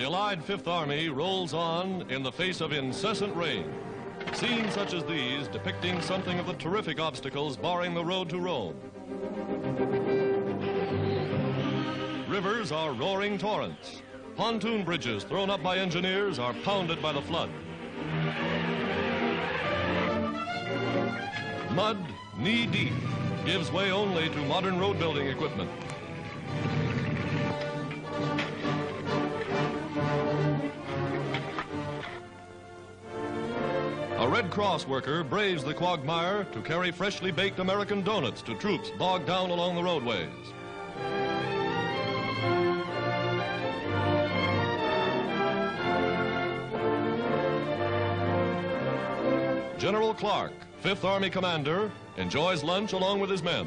The Allied Fifth Army rolls on in the face of incessant rain. Scenes such as these depicting something of the terrific obstacles barring the road to Rome. Rivers are roaring torrents. Pontoon bridges thrown up by engineers are pounded by the flood. Mud, knee-deep, gives way only to modern road building equipment. A Red Cross worker braves the quagmire to carry freshly baked American donuts to troops bogged down along the roadways. General Clark, Fifth Army commander, enjoys lunch along with his men.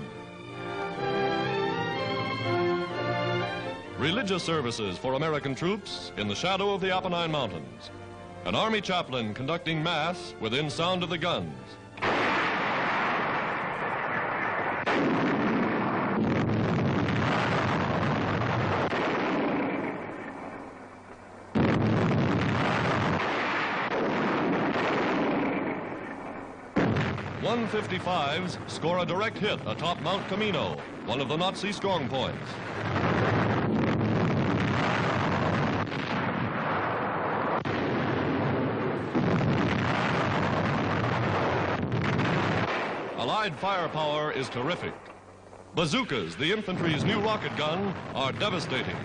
Religious services for American troops in the shadow of the Apennine Mountains. An Army chaplain conducting Mass within sound of the guns. .155s score a direct hit atop Mount Camino, one of the Nazi strong points. Allied firepower is terrific. Bazookas, the infantry's new rocket gun, are devastating.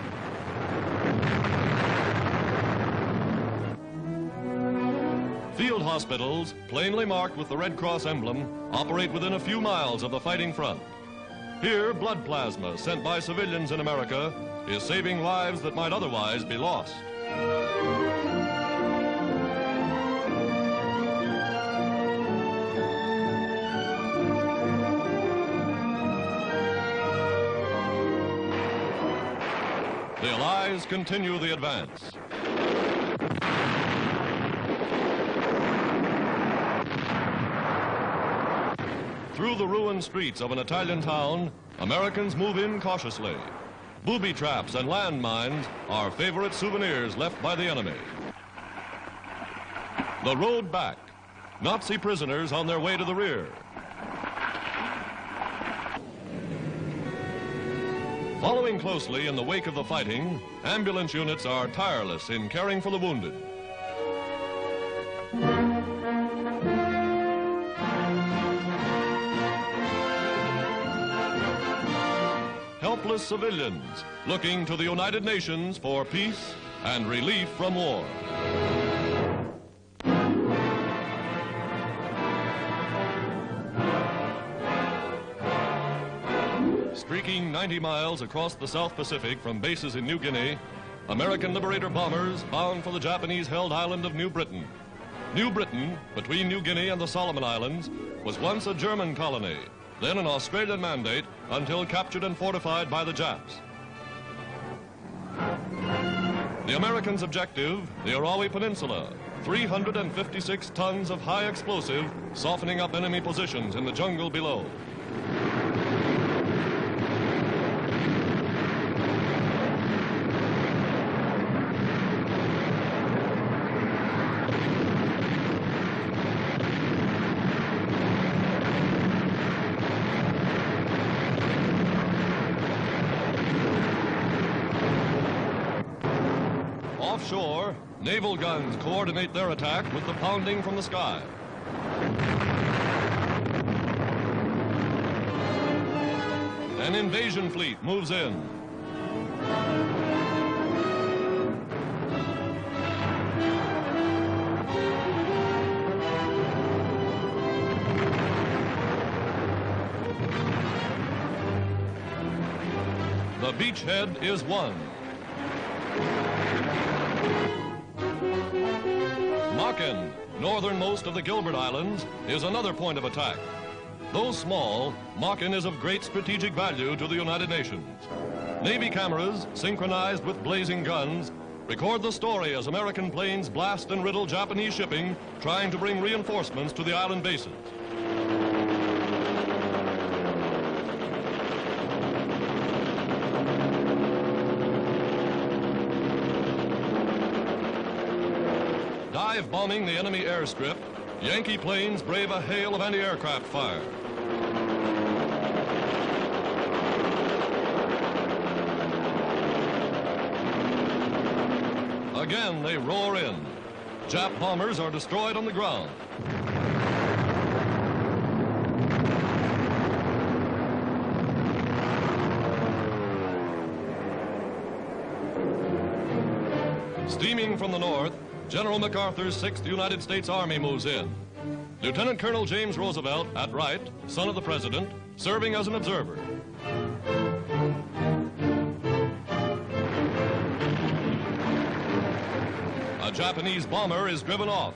Field hospitals, plainly marked with the Red Cross emblem, operate within a few miles of the fighting front. Here, blood plasma sent by civilians in America is saving lives that might otherwise be lost. The Allies continue the advance. Through the ruined streets of an Italian town, Americans move in cautiously. Booby traps and landmines are favorite souvenirs left by the enemy. The road back. Nazi prisoners on their way to the rear. Following closely in the wake of the fighting, ambulance units are tireless in caring for the wounded. Helpless civilians looking to the United Nations for peace and relief from war. Streaking 90 miles across the South Pacific from bases in New Guinea, American Liberator bombers bound for the Japanese-held island of New Britain. New Britain, between New Guinea and the Solomon Islands, was once a German colony, then an Australian mandate until captured and fortified by the Japs. The Americans' objective, the Arawi Peninsula, 356 tons of high explosive softening up enemy positions in the jungle below. Offshore, naval guns coordinate their attack with the pounding from the sky. An invasion fleet moves in. The beachhead is won. Makin, northernmost of the Gilbert Islands, is another point of attack. Though small, Makin is of great strategic value to the United Nations. Navy cameras, synchronized with blazing guns, record the story as American planes blast and riddle Japanese shipping trying to bring reinforcements to the island bases. dive bombing the enemy airstrip, Yankee planes brave a hail of anti-aircraft fire. Again, they roar in. Jap bombers are destroyed on the ground. Steaming from the north, General MacArthur's 6th United States Army moves in. Lieutenant Colonel James Roosevelt, at right, son of the President, serving as an observer. A Japanese bomber is driven off.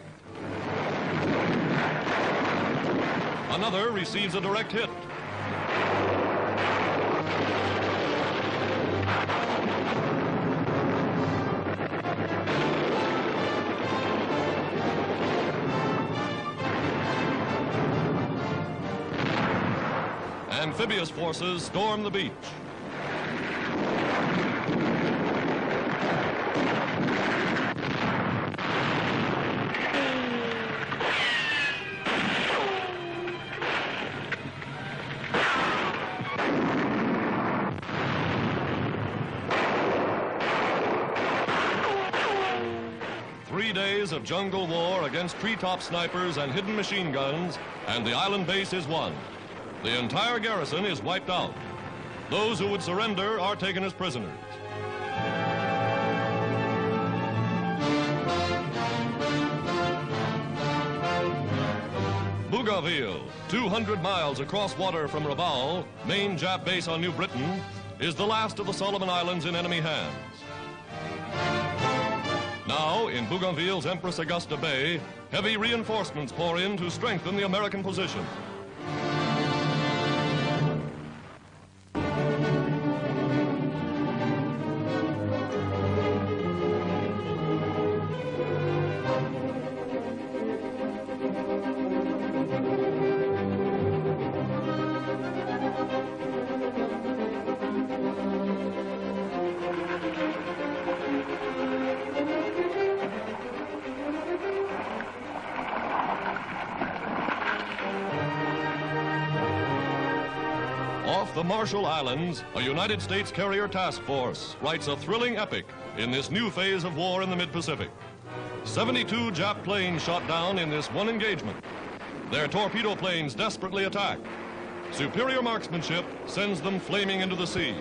Another receives a direct hit. Amphibious forces storm the beach. Of jungle war against treetop snipers and hidden machine guns, and the island base is won. The entire garrison is wiped out. Those who would surrender are taken as prisoners. Bougainville, 200 miles across water from Rabaul, main Jap base on New Britain, is the last of the Solomon Islands in enemy hands. Now, in Bougainville's Empress Augusta Bay, heavy reinforcements pour in to strengthen the American position. Off the Marshall Islands, a United States carrier task force writes a thrilling epic in this new phase of war in the mid-Pacific. 72 Jap planes shot down in this one engagement. Their torpedo planes desperately attack. Superior marksmanship sends them flaming into the sea.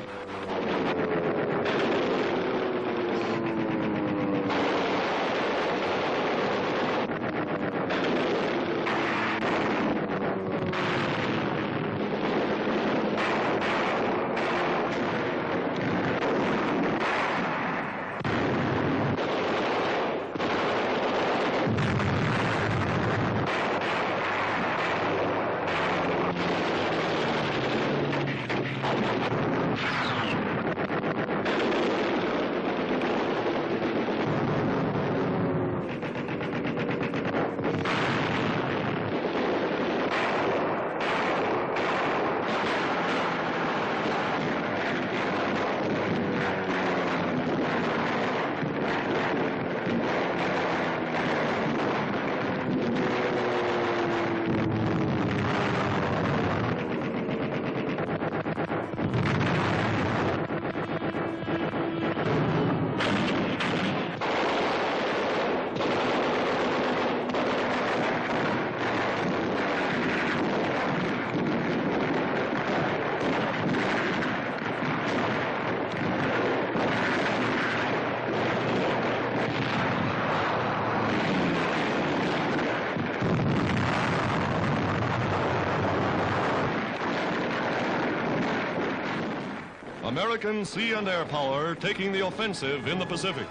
American sea and air power taking the offensive in the Pacific.